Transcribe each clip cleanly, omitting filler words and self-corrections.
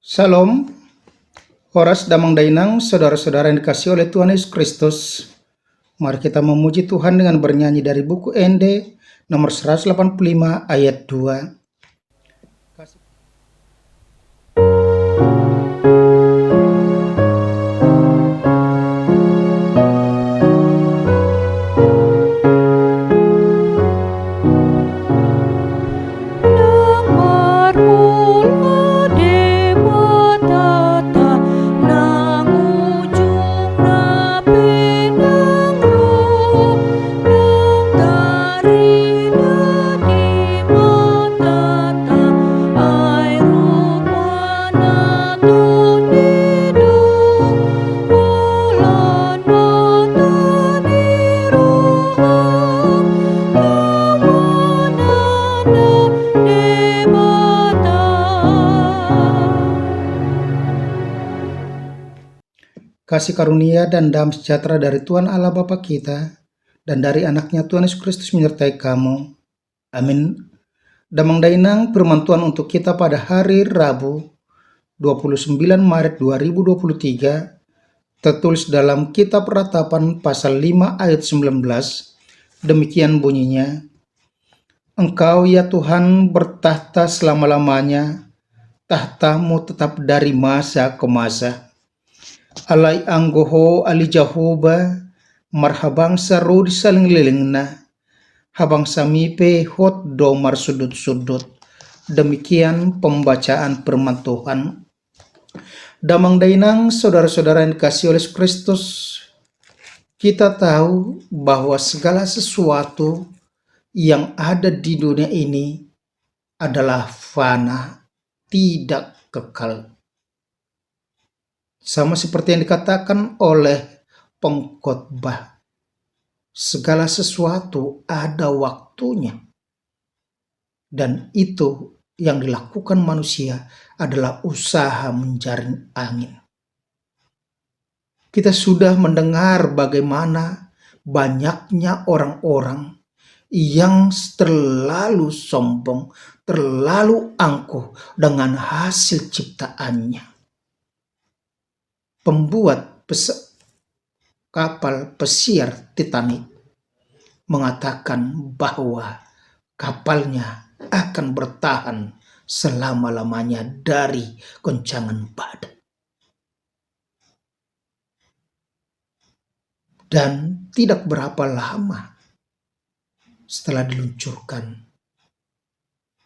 Salam, Horas Damang Dainang, saudara-saudara yang dikasihi oleh Tuhan Yesus Kristus. Mari kita memuji Tuhan dengan bernyanyi dari buku ND nomor 185 ayat 2. Kasih karunia dan damai sejahtera dari Tuhan Allah Bapa kita dan dari anaknya Tuhan Yesus Kristus menyertai kamu. Amin. Damang Dainang firman Tuhan untuk kita pada hari Rabu 29 Maret 2023 tertulis dalam kitab Ratapan pasal 5 ayat 19. Demikian bunyinya, Engkau ya Tuhan bertahta selama-lamanya, tahtamu tetap dari masa ke masa. Alai anggoho ali jahoba marhabang saru di saling lilingna habang samipe hot domar sudut-sudut. Demikian pembacaan firman Tuhan. Damang Dainang, saudara-saudara yang dikasihi oleh Kristus, kita tahu bahwa segala sesuatu yang ada di dunia ini adalah fana, tidak kekal. Sama seperti yang dikatakan oleh pengkhotbah, segala sesuatu ada waktunya. Dan itu yang dilakukan manusia adalah usaha menjaring angin. Kita sudah mendengar bagaimana banyaknya orang-orang yang terlalu sombong, terlalu angkuh dengan hasil ciptaannya. Pembuat kapal pesiar Titanic mengatakan bahwa kapalnya akan bertahan selama-lamanya dari goncangan badai. Dan tidak berapa lama setelah diluncurkan,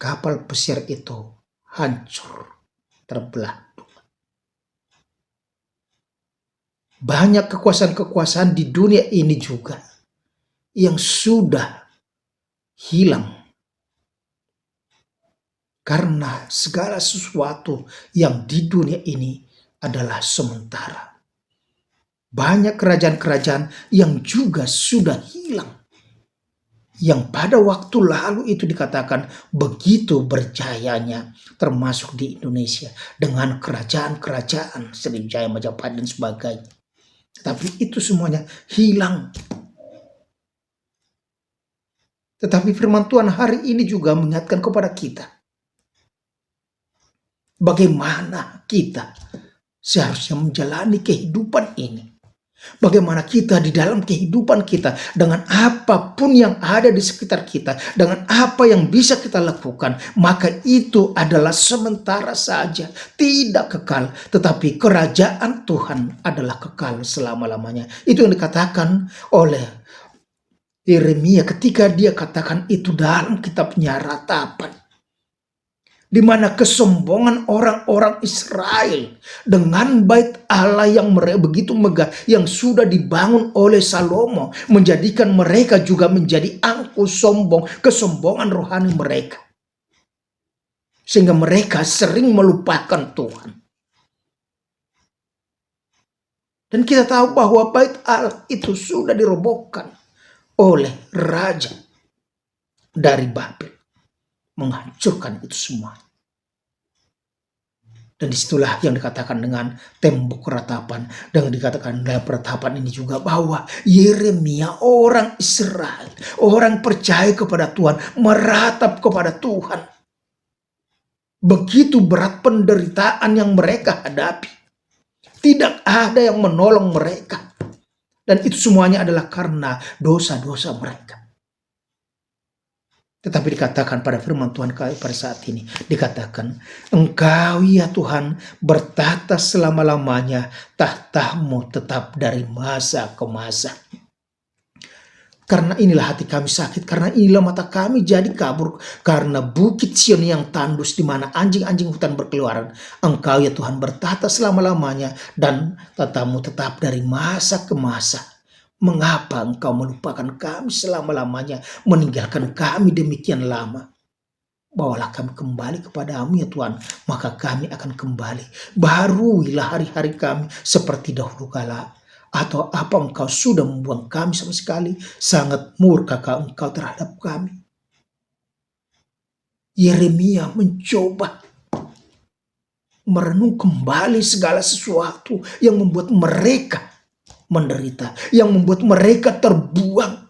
kapal pesiar itu hancur, terbelah. Banyak kekuasaan-kekuasaan di dunia ini juga yang sudah hilang karena segala sesuatu yang di dunia ini adalah sementara. Banyak kerajaan-kerajaan yang juga sudah hilang, yang pada waktu lalu itu dikatakan begitu berjayanya, termasuk di Indonesia dengan kerajaan-kerajaan Sriwijaya, Majapahit dan sebagainya. Tetapi itu semuanya hilang. Tetapi firman Tuhan hari ini juga mengingatkan kepada kita, bagaimana kita seharusnya menjalani kehidupan ini. Bagaimana kita di dalam kehidupan kita, dengan apapun yang ada di sekitar kita, dengan apa yang bisa kita lakukan, maka itu adalah sementara saja, tidak kekal. Tetapi kerajaan Tuhan adalah kekal selama-lamanya. Itu yang dikatakan oleh Yeremia ketika dia katakan itu dalam kitabnya Ratapan, di mana kesombongan orang-orang Israel dengan bait Allah yang begitu megah yang sudah dibangun oleh Salomo menjadikan mereka juga menjadi angkuh sombong, kesombongan rohani mereka, sehingga mereka sering melupakan Tuhan. Dan kita tahu bahwa bait Allah itu sudah dirobohkan oleh raja dari Babel, menghancurkan itu semua. Dan disitulah yang dikatakan dengan tembok ratapan. Dan dikatakan dalam ratapan ini juga bahwa Yeremia, orang Israel, orang percaya kepada Tuhan, meratap kepada Tuhan. Begitu berat penderitaan yang mereka hadapi. Tidak ada yang menolong mereka. Dan itu semuanya adalah karena dosa-dosa mereka. Tetapi dikatakan pada firman Tuhan pada saat ini, dikatakan, Engkau ya Tuhan bertahta selama-lamanya, tahtamu tetap dari masa ke masa. Karena inilah hati kami sakit, karena inilah mata kami jadi kabur, karena bukit Sion yang tandus di mana anjing-anjing hutan berkeliaran. Engkau ya Tuhan bertahta selama-lamanya dan tahtamu tetap dari masa ke masa. Mengapa Engkau melupakan kami selama-lamanya, meninggalkan kami demikian lama? Bawalah kami kembali kepadamu ya Tuhan, maka kami akan kembali. Baharuilah hari-hari kami seperti dahulu kala. Atau apa Engkau sudah membuang kami sama sekali? Sangat murkakah Engkau terhadap kami? Yeremia mencoba merenung kembali segala sesuatu yang membuat mereka menderita, yang membuat mereka terbuang,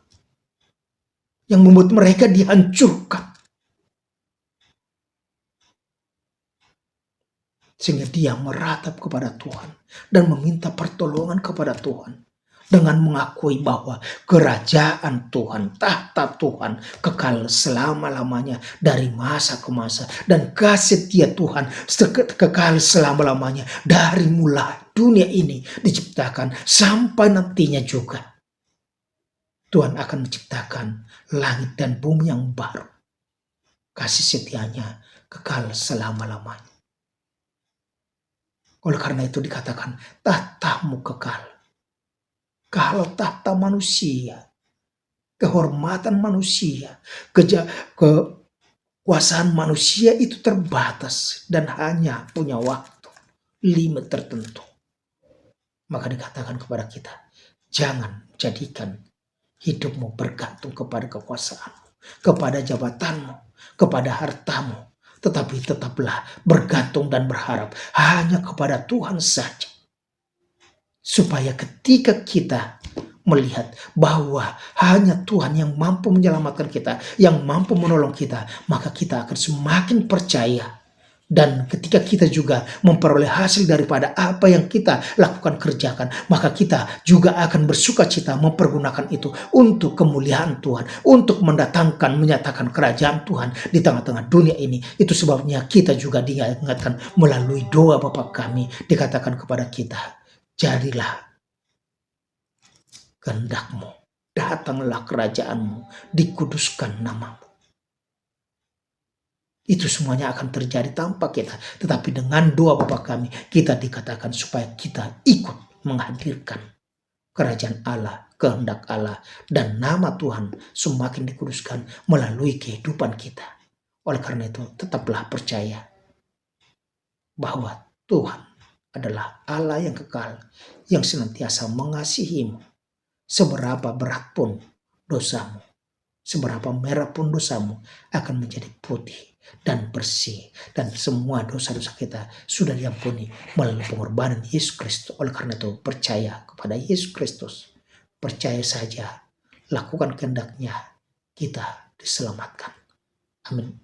yang membuat mereka dihancurkan. Sehingga dia meratap kepada Tuhan dan meminta pertolongan kepada Tuhan. Dengan mengakui bahwa kerajaan Tuhan, tahta Tuhan kekal selama-lamanya dari masa ke masa. Dan kasih setia Tuhan kekal selama-lamanya dari mulai dunia ini diciptakan sampai nantinya juga. Tuhan akan menciptakan langit dan bumi yang baru. Kasih setianya kekal selama-lamanya. Oleh karena itu dikatakan tahtamu kekal. Kalau tahta manusia, kehormatan manusia, kekuasaan manusia itu terbatas dan hanya punya waktu, limit tertentu. Maka dikatakan kepada kita, jangan jadikan hidupmu bergantung kepada kekuasaanmu, kepada jabatanmu, kepada hartamu. Tetapi tetaplah bergantung dan berharap hanya kepada Tuhan saja. Supaya ketika kita melihat bahwa hanya Tuhan yang mampu menyelamatkan kita, yang mampu menolong kita, maka kita akan semakin percaya. Dan ketika kita juga memperoleh hasil daripada apa yang kita lakukan kerjakan, maka kita juga akan bersuka cita mempergunakan itu untuk kemuliaan Tuhan, untuk menyatakan kerajaan Tuhan di tengah-tengah dunia ini. Itu sebabnya kita juga diingatkan melalui doa Bapa kami, dikatakan kepada kita, jadilah kehendak-Mu, datanglah kerajaanmu, dikuduskan namamu. Itu semuanya akan terjadi tanpa kita. Tetapi dengan doa Bapa kami, kita dikatakan supaya kita ikut menghadirkan kerajaan Allah, kehendak Allah, dan nama Tuhan semakin dikuduskan melalui kehidupan kita. Oleh karena itu, tetaplah percaya bahwa Tuhan adalah Allah yang kekal, yang senantiasa mengasihimu. Seberapa berat pun dosamu, seberapa merah pun dosamu akan menjadi putih dan bersih, dan semua dosa-dosa kita sudah diampuni melalui pengorbanan Yesus Kristus. Oleh karena itu percaya kepada Yesus Kristus, percaya saja, lakukan kehendaknya, kita diselamatkan. Amin.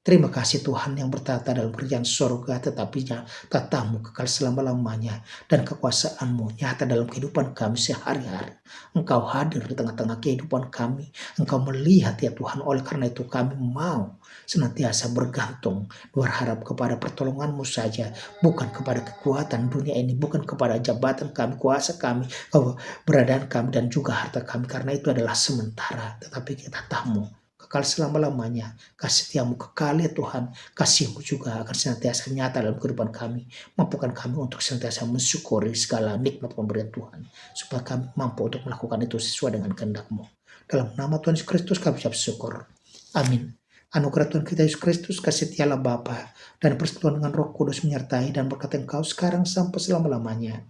Terima kasih Tuhan yang bertata dalam kerajaan sorga, tetapi tatamu kekal selama-lamanya, dan kekuasaanmu nyata dalam kehidupan kami sehari-hari. Engkau hadir di tengah-tengah kehidupan kami. Engkau melihat ya Tuhan, oleh karena itu kami mau senantiasa bergantung, berharap kepada pertolongan-Mu saja, bukan kepada kekuatan dunia ini, bukan kepada jabatan kami, kuasa kami, keberadaan kami, dan juga harta kami, karena itu adalah sementara. Tetapi kita tahu kekal selama-lamanya. Kasih setiamu kekal ya Tuhan. Kasih-Mu juga akan senantiasa nyata dalam kehidupan kami. Mampukan kami untuk senantiasa mensyukuri segala nikmat pemberian Tuhan, supaya kami mampu untuk melakukan itu sesuai dengan kehendak-Mu. Dalam nama Tuhan Yesus Kristus kami ucap syukur. Amin. Anugerah Tuhan kita Yesus Kristus, kasih setia Allah Bapa, dan persekutuan dengan Roh Kudus menyertai dan berkati engkau sekarang sampai selama-lamanya.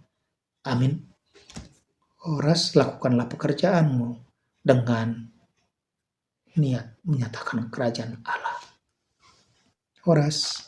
Amin. Horas, lakukanlah pekerjaanmu dengan niat menyatakan kerajaan Allah. Horas.